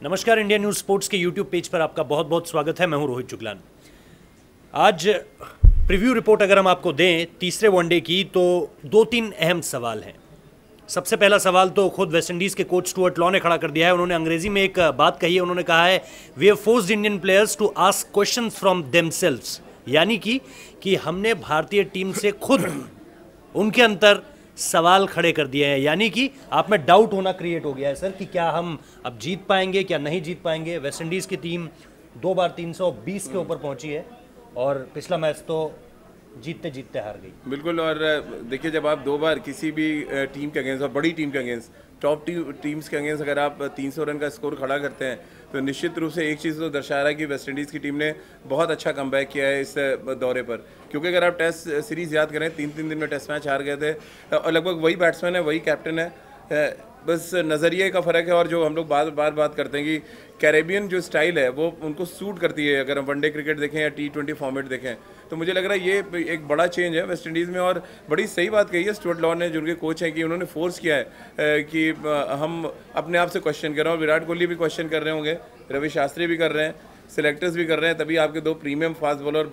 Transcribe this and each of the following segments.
नमस्कार, India news sports के YouTube page पर आपका बहुत बहुत स्वागत है। मैं हूं रोहित जुगलान। आज प्रीव्यू रिपोर्ट अगर हम आपको दें तीसरे वनडे की, तो दो तीन अहम सवाल हैं। सबसे पहला सवाल तो खुद वेस्टइंडीज़ के कोच स्टुअर्ट लॉ ने खड़ा कर दिया है। उन्होंने अंग्रेजी में एक बात कही है। उन्होंने कहा है we have forced Indian players to ask questions from themselves, यानी कि हमने भारतीय टीम से खुद उनके अंदर सवाल खड़े कर दिए हैं, यानी कि आप में डाउट होना क्रिएट हो गया है सर कि क्या हम अब जीत पाएंगे, क्या नहीं जीत पाएंगे। वेस्टइंडीज़ की टीम 2 बार 320 के ऊपर पहुंची है और पिछला मैच तो जीतते जीतते हार गई। बिल्कुल। और देखिए, जब आप 2 बार किसी भी टीम के अगेंस्ट और बड़ी टीम के अगेंस्ट, टॉप टीम्स के अगेंस्ट अगर आप 300 रन का स्कोर खड़ा करते हैं तो निश्चित रूप से एक चीज़ तो दर्शा रहा है कि वेस्टइंडीज़ की टीम ने बहुत अच्छा कमबैक किया है इस दौरे पर। क्योंकि अगर आप टेस्ट सीरीज़ याद करें, 3 दिन में टेस्ट मैच हार गए थे और लगभग वही बैट्समैन है, वही कैप्टन है, बस नज़रिए का फ़र्क है। और जो हम लोग बार बात करते हैं कि कैरेबियन जो स्टाइल है वो उनको सूट करती है। अगर हम वनडे क्रिकेट देखें या T20 फॉर्मेट देखें तो मुझे लग रहा है ये एक बड़ा चेंज है वेस्ट इंडीज़ में। और बड़ी सही बात कही है स्टुअर्ट लॉ ने, जो उनके कोच हैं, कि उन्होंने फोर्स किया है कि हम अपने आप से क्वेश्चन कर रहे हैं। और विराट कोहली भी क्वेश्चन कर रहे होंगे, रवि शास्त्री भी कर रहे हैं, सिलेक्टर्स भी कर रहे हैं, तभी आपके 2 प्रीमियम फास्ट बॉलर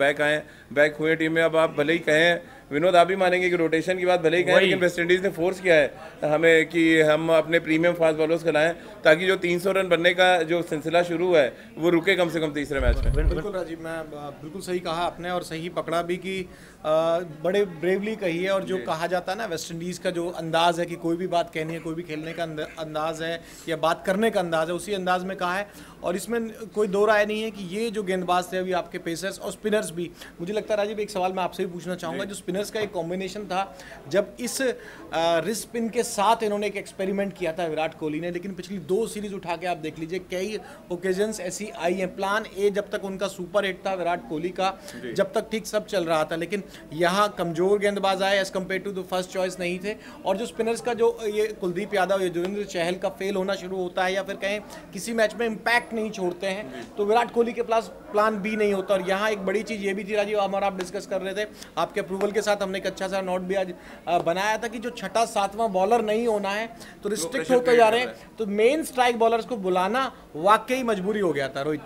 बैक हुए टीम में। अब आप भले ही कहें, विनोद आप भी मानेंगे कि रोटेशन की बात भले ही कहें, लेकिन वेस्ट इंडीज़ ने फोर्स किया है हमें कि हम अपने प्रीमियम फास्ट बॉलर्स खिलाएं ताकि जो 300 रन बनने का जो सिलसिला शुरू है वो रुके कम से कम तीसरे मैच में। बिल्कुल राजीव, मैं बिल्कुल सही कहा आपने और सही पकड़ा भी कि बड़े ब्रेवली कही है। और जो कहा जाता है ना, वेस्ट इंडीज़ का जो अंदाज़ है कि कोई भी बात कहनी है, कोई भी खेलने का अंदाज़ है या बात करने का अंदाज़ है, उसी अंदाज़ में कहा है। और इसमें कोई दो राय नहीं है कि ये जो गेंदबाज थे अभी आपके पेसर्स और स्पिनर्स भी, मुझे लगता है राजीव एक सवाल मैं आपसे भी पूछना चाहूँगा। जो स्पिनर्स का एक कॉम्बिनेशन था, जब इस रिस्ट स्पिन के साथ इन्होंने एक एक्सपेरिमेंट किया था विराट कोहली ने, लेकिन पिछली 2 सीरीज उठा के आप देख लीजिए, कई ओकेजन्स ऐसी आई हैं। प्लान ए जब तक उनका सुपर हिट था विराट कोहली का, जब तक ठीक सब चल रहा था, लेकिन यहाँ कमजोर गेंदबाज आए as compared to the first choice नहीं थे। और जो स्पिनर्स का जो ये कुलदीप यादव, युजवेंद्र चहल का फेल होना शुरू होता है या फिर कहें किसी मैच में इम्पैक्ट नहीं छोड़ते हैं, तो विराट कोहली के पास प्लान बी नहीं होता। और यहाँ एक बड़ी चीज़ ये भी थी राजीव, हमारा आप डिस्कस कर रहे थे, आपके अप्रूवल के साथ हमने एक अच्छा सा नोट भी आज बनाया था कि जो 6, 7वां बॉलर नहीं होना है तो रिस्ट्रिक्ट होते जा रहे हैं, तो मेन स्ट्राइक बॉलर्स को बुलाना वाकई मजबूरी हो गया था रोहित।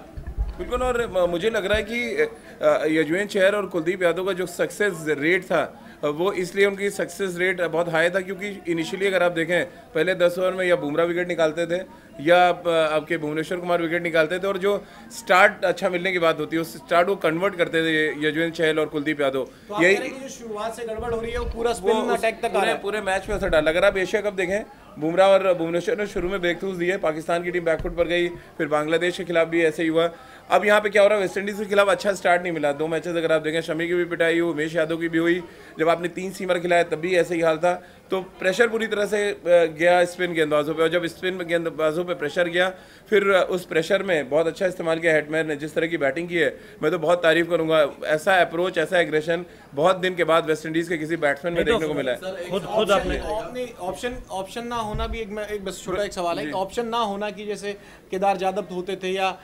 बिल्कुल। और मुझे लग रहा है कि युजवेंद्र चहल और कुलदीप यादव का जो सक्सेस रेट था वो इसलिए उनकी सक्सेस रेट बहुत हाई था क्योंकि इनिशियली अगर आप देखें पहले 10 ओवर में या बुमराह विकेट निकालते थे या आपके भुवनेश्वर कुमार विकेट निकालते थे, और जो स्टार्ट अच्छा मिलने की बात होती है उस स्टार्ट को कन्वर्ट करते थे युजवेंद्र चहल और कुलदीप यादव। तो यही जो शुरुआत से गड़बड़ हो रही है वो पूरा स्पिन अटैक तक आ रहा है, पूरे मैच में असर डाला। अगर आप एशिया कप देखें, बुमराह और भुवनेश्वर ने शुरू में ब्रेक थ्रूज दिए, पाकिस्तान की टीम बैकफुट पर गई, फिर बांग्लादेश के खिलाफ भी ऐसे ही हुआ। अब यहाँ पे क्या हो रहा है, वेस्ट इंडीज़ के खिलाफ अच्छा स्टार्ट नहीं मिला। 2 मैचेस अगर आप देखें, शमी की भी पिटाई हुई, उमेश यादव की भी हुई, जब आपने 3 सीमर खिलाया तब भी ऐसे ही हाल था। तो प्रेशर पूरी तरह से गया स्पिन गेंदबाजों पे, और जब स्पिन गेंदबाजों पे प्रेशर गया, फिर उस प्रेशर में बहुत अच्छा इस्तेमाल किया हेटमैन ने, जिस तरह की बैटिंग की है मैं तो बहुत तारीफ करूंगा। ऐसा अप्रोच, ऐसा एग्रेशन बहुत दिन के बाद वेस्ट इंडीज़ के किसी बैट्समैन में देखने को मिला है। खुद आपने ऑप्शन ना होना भी एक बस छोटा एक सवाल है, ऑप्शन ना होना कि जैसे केदार जाधव होते थे या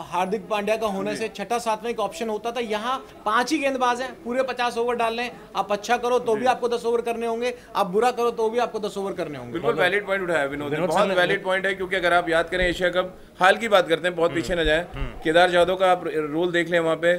हार्दिक पांड्या का होने से 6, 7वां एक ऑप्शन होता था। यहाँ 5 ही गेंदबाज हैं, पूरे 50 ओवर डाल लें, आप अच्छा करो तो भी आपको 10 ओवर करने होंगे, आप बुरा करो तो भी आपको 10 ओवर करने होंगे। बिल्कुल वैलिड पॉइंट उठाया विनोद ने, बहुत वैलिड पॉइंट है। क्योंकि अगर आप याद करें एशिया कप हाल की बात करते हैं, बहुत पीछे न जाए, केदार जाधव का आप रोल देख लें, वहाँ पे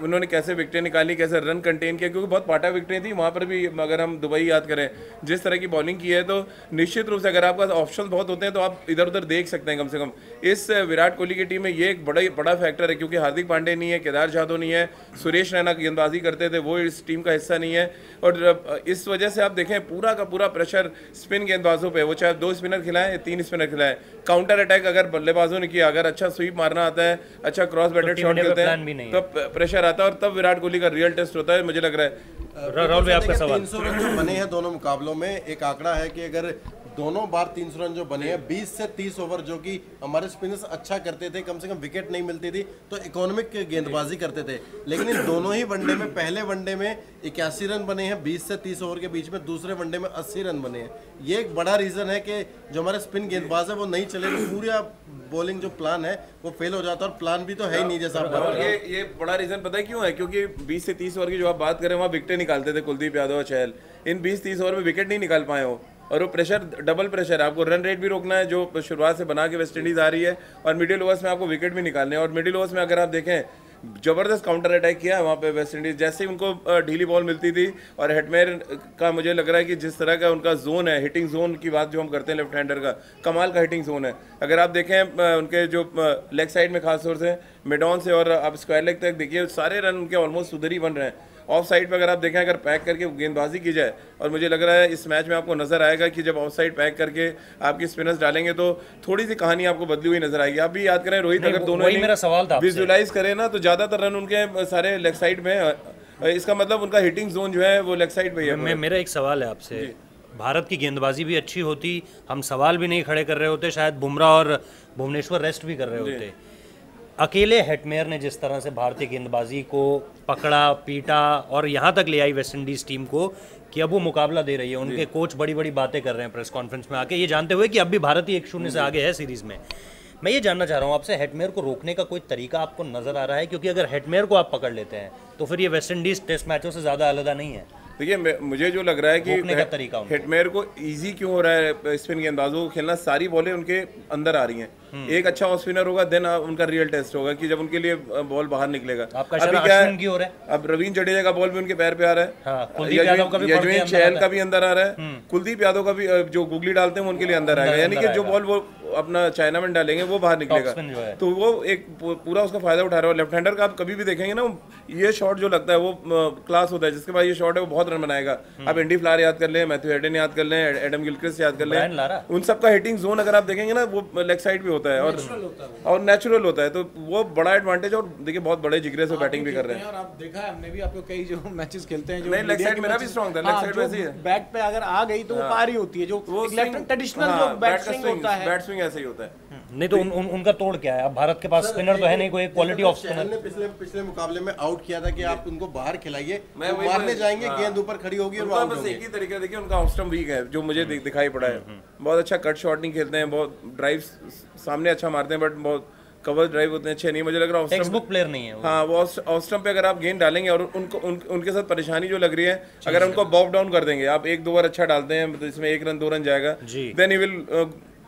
उन्होंने कैसे विकेटें निकाली, कैसे रन कंटेन किया, क्योंकि बहुत पाटा विकेटें थी वहाँ पर भी। अगर हम दुबई याद करें, जिस तरह की बॉलिंग की है, तो निश्चित रूप से अगर आपके पास ऑप्शन बहुत होते हैं तो आप इधर उधर देख सकते हैं। कम से कम इस विराट कोहली की टीम में ये एक बड़ा फैक्टर है, क्योंकि हार्दिक पांड्या नहीं है, केदार जाधव नहीं है, सुरेश रैना गेंदबाजी करते थे, वो इस टीम का हिस्सा नहीं है। और इस वजह से आप देखें पूरा का पूरा प्रेशर स्पिन गेंदबाजों पे, वो चाहे 2 स्पिनर खिलाएं, 3 स्पिनर खिलाएं, काउंटर अटैक अगर बल्लेबाजों ने किया, अगर अच्छा स्वीप मारना आता है, अच्छा क्रॉस बैटेड शॉट खेलते हैं, तब प्रेशर आता है और तब विराट कोहली का रियल टेस्ट होता है। मुझे लग रहा है राहुल भाई आपका सवाल। 300 रन जो बने हैं दोनों मुकाबलों में, एक आंकड़ा है कि अगर दोनों बार 300 रन जो बने हैं, 20 से 30 ओवर जो कि हमारे स्पिनर्स अच्छा करते थे, कम से कम विकेट नहीं मिलती थी तो इकोनॉमिक गेंदबाजी करते थे। लेकिन इन दोनों ही वनडे में, पहले वनडे में 81 रन बने हैं 20 से 30 ओवर के बीच में, दूसरे वनडे में 80 रन बने हैं। ये एक बड़ा रीज़न है कि जो हमारे स्पिन गेंदबाज है वो नहीं चले, तो पूरा बॉलिंग जो प्लान है वो फेल हो जाता है। और प्लान भी तो है ही नहीं, जैसा आप ये बड़ा रीज़न पता है क्यों है? क्योंकि 20 से 30 ओवर की जो आप बात करें, वहाँ विकेटें निकालते थे कुलदीप यादव और चहल। इन 20-30 ओवर में विकेट नहीं निकाल पाए हो, और वो प्रेशर डबल प्रेशर है, आपको रन रेट भी रोकना है जो शुरुआत से बना के वेस्ट इंडीज़ आ रही है, और मिडिल ओवर्स में आपको विकेट भी निकालने हैं। और मिडिल ओवर्स में अगर आप देखें जबरदस्त काउंटर अटैक किया वहाँ पे वेस्ट इंडीज, जैसे ही उनको ढीली बॉल मिलती थी। और हेटमेयर का मुझे लग रहा है कि जिस तरह का उनका जोन है, हिटिंग जोन की बात जो हम करते हैं लेफ्ट हैंडर का, कमाल का हिटिंग जोन है। अगर आप देखें उनके जो लेग साइड में खासतौर से मिडॉन से और आप स्क्वायर लेग तक देखिए, सारे रन उनके ऑलमोस्ट उधर ही बन रहे हैं। ऑफ साइड पे अगर आप देखें, अगर पैक करके गेंदबाजी की जाए, और मुझे लग रहा है इस मैच में आपको नजर आएगा कि जब ऑफ साइड पैक करके आपकी स्पिनर्स डालेंगे तो थोड़ी सी कहानी आपको बदली हुई नजर आएगी। आप भी याद करें रोहित, अगर दोनों मेरा सवाल था विजुलाइज करें ना तो ज्यादातर रन उनके सारे लेग साइड में है। इसका मतलब उनका हिटिंग जोन जो है वो लेग साइड पे ही है। मेरा एक सवाल है आपसे, भारत की गेंदबाजी भी अच्छी होती, हम सवाल भी नहीं खड़े कर रहे होते, शायद बुमराह और भुवनेश्वर रेस्ट भी कर रहे होते। अकेले हेटमेयर ने जिस तरह से भारतीय गेंदबाजी को पकड़ा, पीटा और यहाँ तक ले आई वेस्ट इंडीज टीम को कि अब वो मुकाबला दे रही है। उनके कोच बड़ी बड़ी बातें कर रहे हैं प्रेस कॉन्फ्रेंस में आके, ये जानते हुए कि अब भी भारत ही 1-0 से आगे है सीरीज में। मैं ये जानना चाह रहा हूँ आपसे, हेटमेयर को रोकने का कोई तरीका आपको नजर आ रहा है? क्योंकि अगर हेटमेयर को आप पकड़ लेते हैं तो फिर ये वेस्ट इंडीज टेस्ट मैचों से ज़्यादा अलग नहीं है। देखिए, मुझे जो लग रहा है कि हेटमेयर को इजी क्यों हो रहा है स्पिन गेंदबाजों को खेलना, सारी बॉलें उनके अंदर आ रही हैं। एक अच्छा ऑफ स्पिनर होगा देन उनका रियल टेस्ट होगा कि जब उनके लिए बॉल बाहर निकलेगा। अभी क्या है, हो रहा है? अब रवींद्र जडेजा का बॉल भी उनके पैर पे आ रहा है, यजवेंद्र चहल का भी अंदर आ रहा है, कुलदीप यादव का भी जो गुगली डालते हैं उनके लिए अंदर आएगा, यानी कि जो बॉल वो अपना चाइना में डालेंगे वो बाहर निकलेगा। तो वो एक पूरा उसका फायदा उठा रहा है। लेफ्ट हैंडर का आप कभी भी देखेंगे ना, ये शॉट जो लगता है वो क्लास होता है, जिसके बाद ये शॉट है वो बहुत रन बनाएगा। आप एंडी फ्लावर याद कर लें, मैथ्यू हेडन याद कर लें, एडम गिलक्रिस्ट याद कर लें, उन सबका हिटिंग जोन अगर आप देखेंगे ना वो लेग साइड पे होता है और नेचुरल होता है, तो वो बड़ा एडवांटेज। और देखिए बहुत बड़े जिगरे से बैटिंग भी कर रहे हैं। और आप देखा है, हमने भी आपको कई जो मैचेस खेलते हैं जो नहीं, लेग साइड मेरा भी स्ट्रांग था, लेग साइड वैसे ही है, बैट पे अगर आ गई तो वो पार ही होती है, जो ट्रेडिशनल जो बैट स्विंग होता है, बैट स्विंग ऐसे ही होता है। नहीं तो उनका तोड़ क्या है? अब भारत के पास स्पिनर तो है नहीं कोई क्वालिटी ऑफ स्पिनर। ने पिछले मुकाबले में आउट किया था कि आप उनको बाहर खिलाइए, मारने जाएंगे, गेंद ऊपर खड़ी होगी और बस एक ही तरीका। देखिए उनका ऑफ स्टंप वीक है जो मुझे दिखाई पड़ा है। बहुत अच्छा कट शॉट नहीं खेलते हैं, बहुत ड्राइव सामने अच्छा मारते हैं, बट बहुत कवर ड्राइव होते हैं अच्छे नहीं। मुझे लग रहा है टेक्स्टबुक प्लेयर नहीं है। हाँ, वो ऑफ स्टंप पे अगर आप गेंद डालेंगे और उनके साथ परेशानी जो लग रही है, अगर उनको बॉब डाउन कर देंगे, आप 1-2 ओवर अच्छा डालते हैं तो इसमें 1 रन 2 रन जाएगा, then he will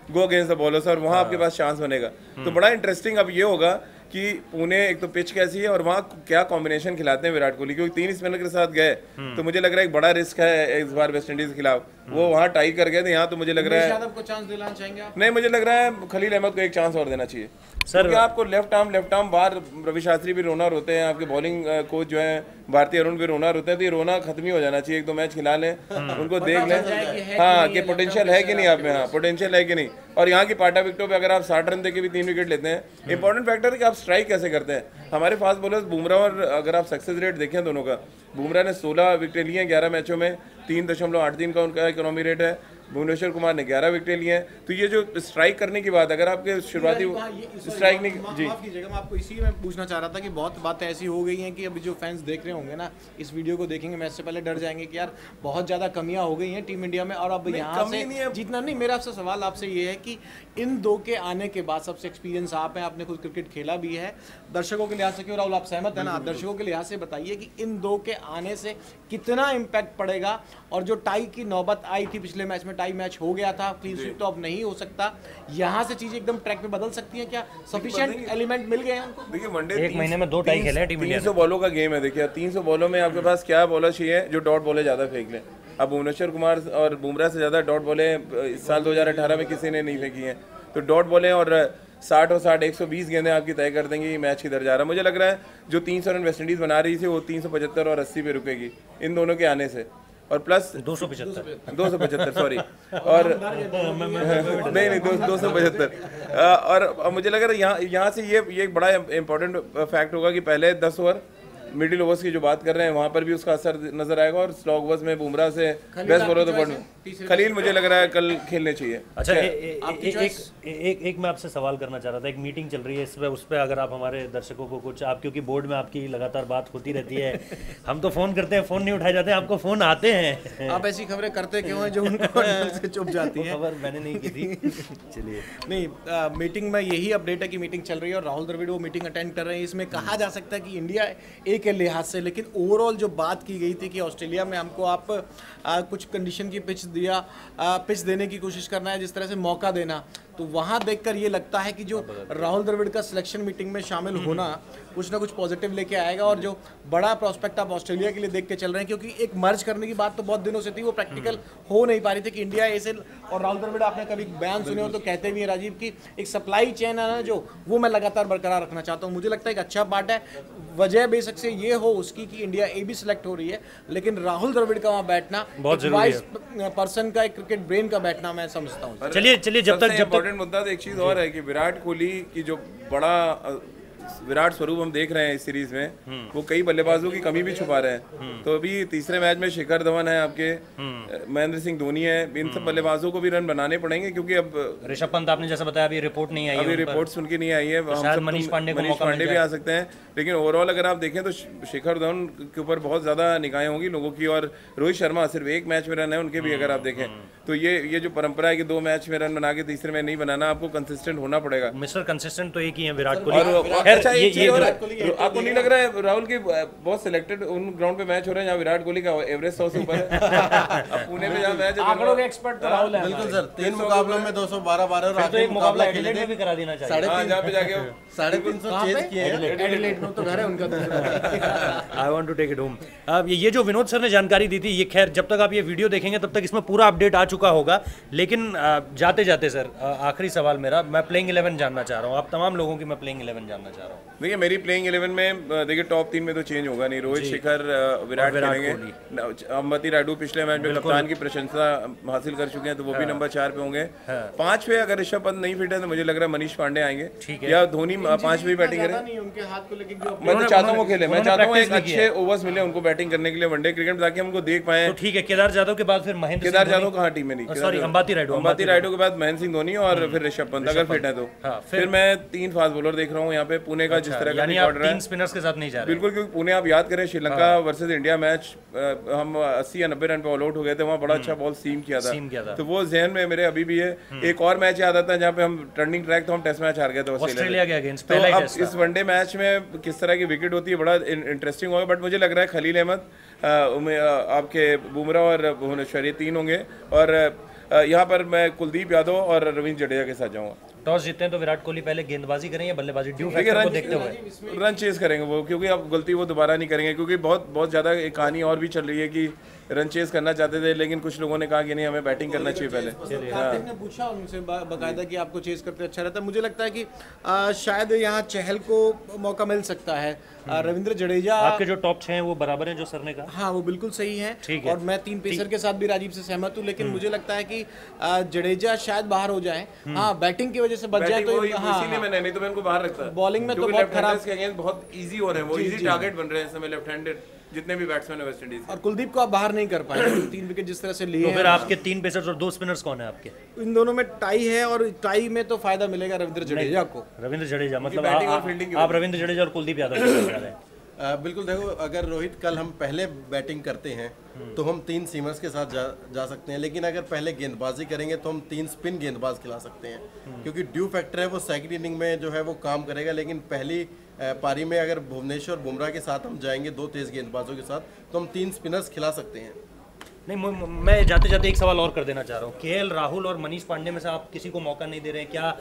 go against the bowlers और वहाँ आपके पास चांस बनेगा। तो बड़ा इंटरेस्टिंग अब ये होगा कि पुणे एक तो पिच कैसी है और वहाँ क्या कॉम्बिनेशन खिलाते हैं विराट कोहली, क्योंकि 3 स्पिनर के साथ गए तो मुझे लग रहा है एक बड़ा रिस्क है इस बार वेस्ट इंडीज के खिलाफ। वो वहाँ टाई कर गए थे, यहाँ तो मुझे लग रहा है को चांस दिलाना चाहेंगे आप? नहीं, मुझे लग रहा है खलील अहमद को एक चांस और देना चाहिए सर। क्योंकि आपको लेफ्ट आर्म बाहर रवि शास्त्री भी रोना रोते हैं, आपके बॉलिंग कोच जो है भारतीय अरुण भी रोना रोते हैं, तो ये रोना खत्म ही हो जाना चाहिए। 1-2 मैच खिला लें, उनको देख लें हाँ कि पोटेंशियल है कि नहीं आप में, हाँ पोटेंशियल है कि नहीं। और यहाँ की पाटा विकेटों पे अगर आप 60 रन देके भी 3 विकेट लेते हैं, इंपॉर्टेंट फैक्टर है कि आप स्ट्राइक कैसे करते हैं। हमारे फास्ट बॉलर्स बुमराह और अगर आप सक्सेस रेट देखें दोनों का, बुमराह ने 16 विकेट लिए हैं 11 मैचों में, 3.83 का उनका इकोनॉमी रेट है, भुवनेश्वर कुमार ने 11 विकेट लिए हैं। तो ये जो स्ट्राइक करने की बात, अगर आपके शुरुआती स्ट्राइक नहीं जी, माफ कीजिएगा, मैं आपको इसी में पूछना चाह रहा था कि बहुत बातें ऐसी हो गई हैं कि अभी जो फैंस देख रहे होंगे ना इस वीडियो को देखेंगे, मैच से पहले डर जाएंगे कि यार बहुत ज़्यादा कमियां हो गई हैं टीम इंडिया में, और अब यहाँ से जीतना नहीं। मेरा आपसे सवाल आपसे ये है कि इन दो के आने के बाद, सबसे एक्सपीरियंस आप हैं, आपने खुद क्रिकेट खेला भी है, दर्शकों के लिहाज से, क्यों राहुल आप सहमत है ना, दर्शकों के लिहाज से बताइए कि इन दो के आने से कितना इम्पैक्ट पड़ेगा। और जो टाई की नौबत आई थी पिछले मैच में, टाई मैच हो गया था, क्लीन स्वीप तो अब नहीं हो सकता, यहाँ से चीजें एकदम ट्रैक पे बदल सकती हैं क्या? सफिशिएंट एलिमेंट मिल गए हैं उनको? देखिए वनडे 1 महीने में 2 टाई खेले हैं टीम इंडिया ने। 300 बॉलों का गेम है। देखिए 300 बॉलों में आपके पास क्या बॉलर चाहिए जो डॉट बॉलें ज़्यादा फेंक लें। अब भुवनेश्वर कुमार और बुमराह से ज़्यादा डॉट बॉलें इस साल 2018 में किसी ने नहीं फेंकी हैं। तो डॉट बॉलें और 60 और 60 120 गेंदें आपकी तय कर देंगी मैच किधर जा रहा है। मुझे लग रहा है जो 300 रन वेस्ट इंडीज़ बना रही थी वो 375 और 80 पे रुकेगी इन दोनों के आने से, और प्लस 275 सॉरी, और नहीं 275। और मुझे लग रहा है यहाँ से ये एक बड़ा इंपॉर्टेंट फैक्ट होगा कि पहले 10 ओवर मिडिल ओवर्स की जो बात कर रहे हैं वहाँ पर भी उसका असर नजर आएगा, और स्लॉग ओवर्स में बुमराह से बेस्ट बॉलर तो वर्ल्ड में खलील मुझे लग रहा है कल खेलने चाहिए। अच्छा एक मैं आपसे सवाल करना चाह रहा था, एक मीटिंग चल रही है इस पर, उस पर अगर आप हमारे दर्शकों को कुछ, आप क्योंकि बोर्ड में आपकी लगातार बात होती रहती है, हम तो फोन करते हैं, फोन नहीं उठाए जाते हैं, आपको फोन आते हैं, आप ऐसी खबरें करते क्यों हैं जो उनको से चुप जाती हैं? खबर मैंने नहीं की थी। चलिए नहीं, मीटिंग में यही अपडेट है कि मीटिंग चल रही है और राहुल द्रविड़ वो मीटिंग अटेंड कर रहे हैं। इसमें कहा जा सकता है कि इंडिया के लिहाज से, लेकिन ओवरऑल जो बात की गई थी कि ऑस्ट्रेलिया में हमको आप कुछ कंडीशन की पिच दिया, पिच देने की कोशिश करना है, जिस तरह से मौका देना, तो वहाँ देखकर ये लगता है कि जो राहुल द्रविड़ का सिलेक्शन मीटिंग में शामिल होना कुछ ना कुछ पॉजिटिव लेके आएगा। और जो बड़ा प्रोस्पेक्ट आप ऑस्ट्रेलिया के लिए देख के चल रहे हैं, क्योंकि एक मर्ज करने की बात तो बहुत दिनों से थी, वो प्रैक्टिकल हो नहीं पा रही थी कि इंडिया ऐसे, और राहुल द्रविड़ आपने कभी बयान सुने हो तो कहते भी हैं राजीव की एक सप्लाई चेन है ना जो, वो मैं लगातार बरकरार रखना चाहता हूँ। मुझे लगता है एक अच्छा पार्ट है। वजह बेशक से ये हो उसकी कि इंडिया ए भी सिलेक्ट हो रही है, लेकिन राहुल द्रविड़ का वहाँ बैठना बहुत एक वाइस पर्सन का, एक क्रिकेट ब्रेन का बैठना मैं समझता हूँ। चलिए जब तक इम्पोर्टेंट मुद्दा तो एक चीज और है कि विराट कोहली की जो बड़ा विराट स्वरूप हम देख रहे हैं इस सीरीज में, वो कई बल्लेबाजों की कमी भी छुपा रहे हैं। तो अभी तीसरे मैच में शिखर धवन है, आपके महेंद्र सिंह धोनी है, इन सब बल्लेबाजों को भी रन बनाने पड़ेंगे, क्योंकि अब ऋषभ पंत आपने जैसा बताया अभी रिपोर्ट नहीं आई है, अभी रिपोर्ट्स उनकी नहीं आई है। शायद मनीष पांडे भी आ सकते हैं, लेकिन ओवरऑल अगर आप देखें तो शिखर धवन के ऊपर बहुत ज्यादा निगाहें होंगी लोगों की। और रोहित शर्मा सिर्फ एक मैच में रन है उनके भी, अगर आप देखें तो ये जो परंपरा है कि 2 मैच में रन बना के तीसरे में नहीं बनाना, आपको कंसिस्टेंट होना पड़ेगा। मिस्टर कंसिस्टेंट तो एक ही है विराट कोहली। अच्छा आपको नहीं लग रहा है राहुल की बहुत सिलेक्टेड उन ग्राउंड पे मैच हो रहे हैं जहाँ विराट कोहली का एवरेज 100 से ऊपर है? अब पुणे में जहाँ मैच है, आंकड़ों के एक्सपर्ट तो राहुल है। बिल्कुल सर, 3 मुकाबलों में 212 और तो एक मुकाबला एडिलेड में भी करा देना चाहिए। जहाँ पे जाके 350 चेज किए हैं। एडिलेड में तो घर है उनका। I want to take it home. अब ये जो विनोद सर ने जानकारी दी थी, ये खैर जब तक आप ये वीडियो देखेंगे तब तक इसमें पूरा अपडेट आ चुका होगा। लेकिन जाते जाते सर आखिरी सवाल मेरा, मैं प्लेइंग 11 जानना चाह रहा हूँ, आप तमाम लोगों की मैं प्लेइंग 11 जानना चाह रहा हूँ। देखिए मेरी प्लेइंग 11 में देखिए टॉप 3 में तो चेंज होगा नहीं, रोहित, शिखर, विराट खेलेंगे। अंबती रायडू पिछले मैच में कप्तान की प्रशंसा हासिल कर चुके हैं, तो वो भी नंबर 4 पे होंगे। 5 पे अगर ऋषभ पंत नहीं फिट है तो मुझे लग रहा है मनीष पांडे आएंगे, या धोनी 5 पे बैटिंग करें। मैं तो चाहता हूँ वो खेले, मैं चाहता हूँ एक अच्छे ओवर्स मिले उनको बैटिंग करने के लिए वनडे क्रिकेट में, ताकि हमको देख पाए। ठीक है, केदार जाधव के बाद फिर महेंद्र, केदार जाधव कहाँ टीम में नहीं, सॉरी अंबाती रायडू के बाद महेंद्र सिंह धोनी और फिर ऋषभ पंत अगर फिट है तो। फिर मैं 3 फास्ट बॉलर देख रहा हूँ यहाँ पे पुणे का, जिस तरह का रिकॉर्ड है। 3 स्पिनर्स के साथ नहीं जा रहे बिल्कुल, क्योंकि पुणे आप याद करें श्रीलंका वर्सेस इंडिया मैच, हम 80 या 90 रन पे ऑल आउट हो गए थे, वहाँ बड़ा अच्छा बॉल सीम किया था। तो वो जहन में मेरे अभी भी है। एक और मैच याद आता है जहाँ पे हम टर्निंग ट्रैक, तो हम टेस्ट मैच हार गए थे ऑस्ट्रेलिया के अगेंस्ट। तो अब इस वनडे मैच में किस तरह की विकेट होती है, बड़ा इंटरेस्टिंग होगा। बट मुझे लग रहा है खलील अहमद, आपके बुमराह और भुवनेश्वर, ये 3 होंगे। और यहाँ पर मैं कुलदीप यादव और रविंद्र जडेजा के साथ जाऊँगा। टॉस जीतते हैं तो विराट कोहली पहले गेंदबाजी करें या बल्लेबाजी, ड्यू फैक्टर को देखते हुए? रन चेस करेंगे वो, क्योंकि अब गलती वो दोबारा नहीं करेंगे, क्योंकि बहुत ज़्यादा एक कहानी और भी चल रही है कि रन चेस करना चाहते थे, लेकिन कुछ लोगों ने कहा कि नहीं, हमें बैटिंग करना चाहिए पहले। कार्तिक ने पूछा उनसे बाकायदा कि आपको चेस करते अच्छा रहता है। मुझे लगता है कि शायद यहाँ चहल को मौका मिल सकता है। रविंद्र जडेजा, आपके जो टॉप 6 हैं वो बराबर हैं जो सर ने कहा? हाँ, वो बिल्कुल सही है। और मैं 3 पेसर के साथ भी राजीव से सहमत हूँ, लेकिन मुझे लगता है कि जडेजा शायद बाहर हो जाए। हाँ, बैटिंग की वजह से बच जाए तो इसीलिए मैंने, नहीं तो मैं उनको बाहर रखता। बॉलिंग में तो बहुत खराब के अगेंस्ट बहुत इजी हो रहे हैं, वो इजी टारगेट बन रहे हैं इस समय लेफ्ट हैंडेड जितने भी बैट्समैन है वेस्ट इंडीज। और कुलदीप को आप बाहर नहीं कर पाए 3 विकेट जिस तरह से लिए। तो फिर आपके 3 पेसर्स और 2 स्पिनर्स कौन है आपके? इन दोनों में टाई है, और टाई में तो फायदा मिलेगा रविंद्र जडेजा को। रविंद्र जडेजा मतलब आप रविंद्र जडेजा और कुलदीप यादव को जा रहे हैं? बिल्कुल, देखो अगर रोहित कल हम पहले बैटिंग करते हैं तो हम 3 सीमर्स के साथ जा सकते हैं, लेकिन अगर पहले गेंदबाजी करेंगे तो हम 3 स्पिन गेंदबाज खिला सकते हैं, क्योंकि ड्यू फैक्टर है वो सेकंड इनिंग में जो है वो काम करेगा। लेकिन पहली पारी में अगर भुवनेश्वर बुमराह के साथ हम जाएंगे 2 तेज गेंदबाजों के साथ, तो हम 3 स्पिनर्स खिला सकते हैं। नहीं, मैं जाते जाते एक सवाल और कर देना चाह रहा हूँ। केएल राहुल और मनीष पांडे में से आप किसी को मौका नहीं दे रहे हैं क्या?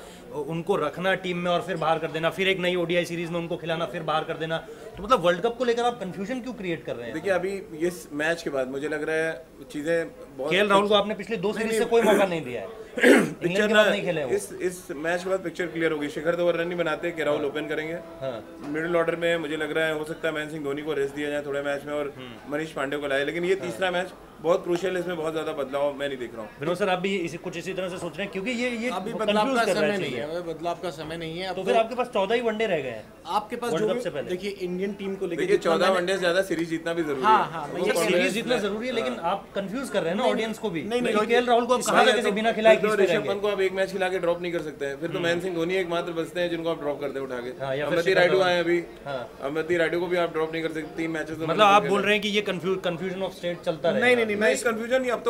उनको रखना टीम में और फिर बाहर कर देना, फिर एक नई ओडीआई सीरीज में उनको खिलाना, फिर बाहर कर देना, तो मतलब वर्ल्ड कप को लेकर आप कंफ्यूजन क्यों क्रिएट कर रहे हैं? देखिए अभी इस मैच के बाद मुझे लग रहा है चीजें बहुत। केएल राहुल को आपने पिछले 2 सीरीज से कोई मौका नहीं दिया है, इंग्लैंड के बाद नहीं खेले। इस मैच के बाद पिक्चर क्लियर होगी। शिखर धवन रन नहीं बनाते कि राहुल ओपन करेंगे। मिडिल ऑर्डर में मुझे लग रहा है हो सकता है महेंद्र सिंह धोनी को रेस्ट दिया जाए थोड़े मैच में और मनीष पांडे को लाए, लेकिन ये तीसरा मैच बहुत क्रूशियल है, इसमें बहुत ज्यादा बदलाव मैं नहीं देख रहा हूँ। विनोद सर आप भी कुछ इसी तरह से सोच रहे हैं, क्योंकि ये अभी बदलाव का समय नहीं है, बदलाव का समय नहीं है। तो फिर आपके पास 14 ही वनडे रह गए हैं आपके पास, जो देखिए इंडियन टीम को लेकर 14 वनडे से ज्यादा सीरीज जीतना भी जरूरी है। सीरीज जीतना जरूरी है, लेकिन आप कंफ्यूज कर रहे हैं ना ऑडियंस को भी। केएल राहुल को कहा था कि बिना खिलाए किस पे ऋषभ पंत को आप एक मैच खिला के ड्रॉप नहीं कर सकते हैं, फिर तो महेंद्र सिंह धोनी एकमात्र बचते हैं जिनको आप ड्रॉप करते हैं उठा के। अंबती रायडू आए अभी, अंबती रायडू को भी आप ड्रॉप नहीं कर सकते 3 मैचेस। मतलब आप बोल रहे हैं कि ये कंफ्यूजन ऑफ स्टेट चलता रहेगा? नहीं, नहीं, मैं इस कंफ्यूजन नहीं, अब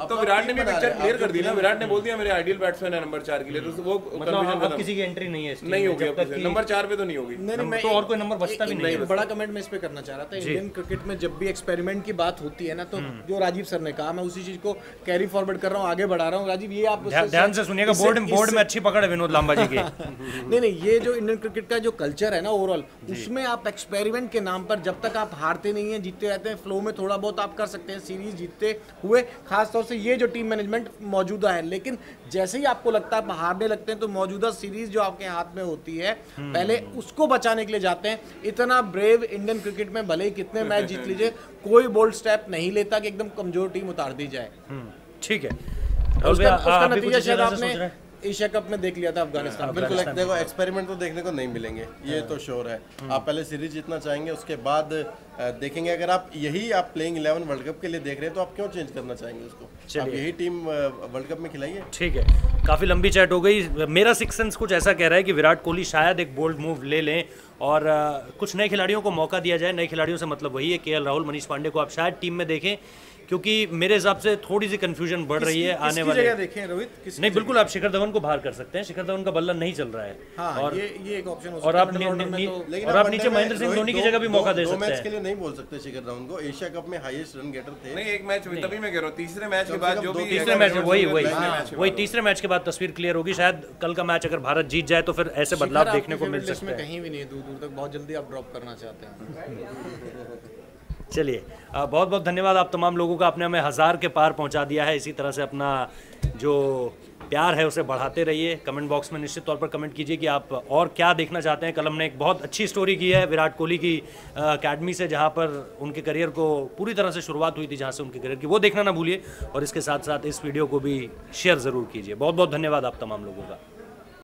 तो विराट ने भी पिक्चर क्लियर कर दी ना, विराट ने बोल दिया मेरे आइडियल बैट्समैन है नंबर 4 के लिए, तो वो मतलब अब किसी की एंट्री नहीं है इस टीम नहीं में, होगी, जब तक कि नंबर 4 पे तो नहीं होगी। नहीं, तो और कोई नंबर बचता भी नहीं है। बड़ा कमेंट मैं इस पे करना चाह रहा था। इंडियन क्रिकेट में जब भी एक्सपेरिमेंट की बात होती है ना, तो जो राजीव सर ने कहा, मैं उसी चीज को कैरी फॉरवर्ड कर रहा हूँ, आगे बढ़ा रहा हूँ। राजीव, ये आप ध्यान से सुनिएगा, बोर्ड में अच्छी पकड़ है विनोद लांबा जी की। नहीं, ये जो इंडियन क्रिकेट का जो कल्चर है ना ओवरऑल, उसमें आप एक्सपेरिमेंट के नाम पर जब तक आप हारते नहीं हैं, जीतते रहते हैं, फ्लो में थोड़ा बहुत आप कर सकते हैं सीरीज जीतते हुए, खास तौर से ये जो टीम मैनेजमेंट मौजूदा है। लेकिन जैसे ही आपको लगता है आप हारने लगते हैं, तो मौजूदा सीरीज जो आपके हाथ में होती है, पहले उसको बचाने के लिए जाते हैं। इतना ब्रेव इंडियन क्रिकेट में भले ही कितने मैच जीत लीजिए, कोई बोल्ड स्टेप नहीं लेता कि एकदम कमजोर टीम उतार दी जाए। ठीक है, उसका नतीजा शायद आपने एशिया कप में देख लिया था अफगानिस्तान। बिल्कुल, देखो एक्सपेरिमेंट तो देखने को नहीं मिलेंगे, ये तो श्योर है। आप पहले सीरीज जीतना चाहेंगे, उसके बाद देखेंगे। अगर आप यही आप प्लेइंग 11 वर्ल्ड कप के लिए देख रहे हैं, तो आप क्यों चेंज करना चाहेंगे उसको? आप यही टीम वर्ल्ड कप में खिलाइए। ठीक है, काफी लंबी चैट हो गई। मेरा सिक्स सेंस कुछ ऐसा कह रहा है कि विराट कोहली शायद एक बोल्ड मूव ले लें और कुछ नए खिलाड़ियों को मौका दिया जाए। नए खिलाड़ियों से मतलब वही है केएल राहुल, मनीष पांडे को आप शायद टीम में देखें, क्योंकि मेरे हिसाब से थोड़ी सी कंफ्यूजन बढ़ रही है आने वाले। जगह देखें रोहित, नहीं बिल्कुल, आप शिखर धवन को बाहर कर सकते हैं। शिखर धवन का बल्ला नहीं चल रहा है। हाँ, और ये एक ऑप्शन हो सकता और है। आप नीचे महेंद्र सिंह धोनी की जगह भी मौका दे सकते हैं। मैच के लिए नहीं बोल सकते शिखर धवन को, एशिया कप में हाईएस्ट रन गेटर थे। नहीं, एक मैच तभी मैं कह रहा हूँ, तीसरे मैच के बाद जो भी तीसरे मैच वही तीसरे मैच के बाद तस्वीर क्लियर होगी। शायद कल का मैच अगर भारत जीत जाए तो फिर ऐसे बदलाव देखने को मिल सकते हैं। कहीं भी नहीं, दूर दूर तक बहुत जल्दी आप ड्रॉप करना चाहते हैं। चलिए, बहुत बहुत धन्यवाद आप तमाम लोगों का, आपने हमें 1000 के पार पहुंचा दिया है। इसी तरह से अपना जो प्यार है उसे बढ़ाते रहिए। कमेंट बॉक्स में निश्चित तौर पर कमेंट कीजिए कि आप और क्या देखना चाहते हैं। कल हमने एक बहुत अच्छी स्टोरी की है विराट कोहली की अकेडमी से, जहां पर उनके करियर को पूरी तरह से शुरुआत हुई थी, जहां से उनके करियर की, वो देखना ना भूलिए। और इसके साथ साथ इस वीडियो को भी शेयर ज़रूर कीजिए। बहुत बहुत धन्यवाद आप तमाम लोगों का।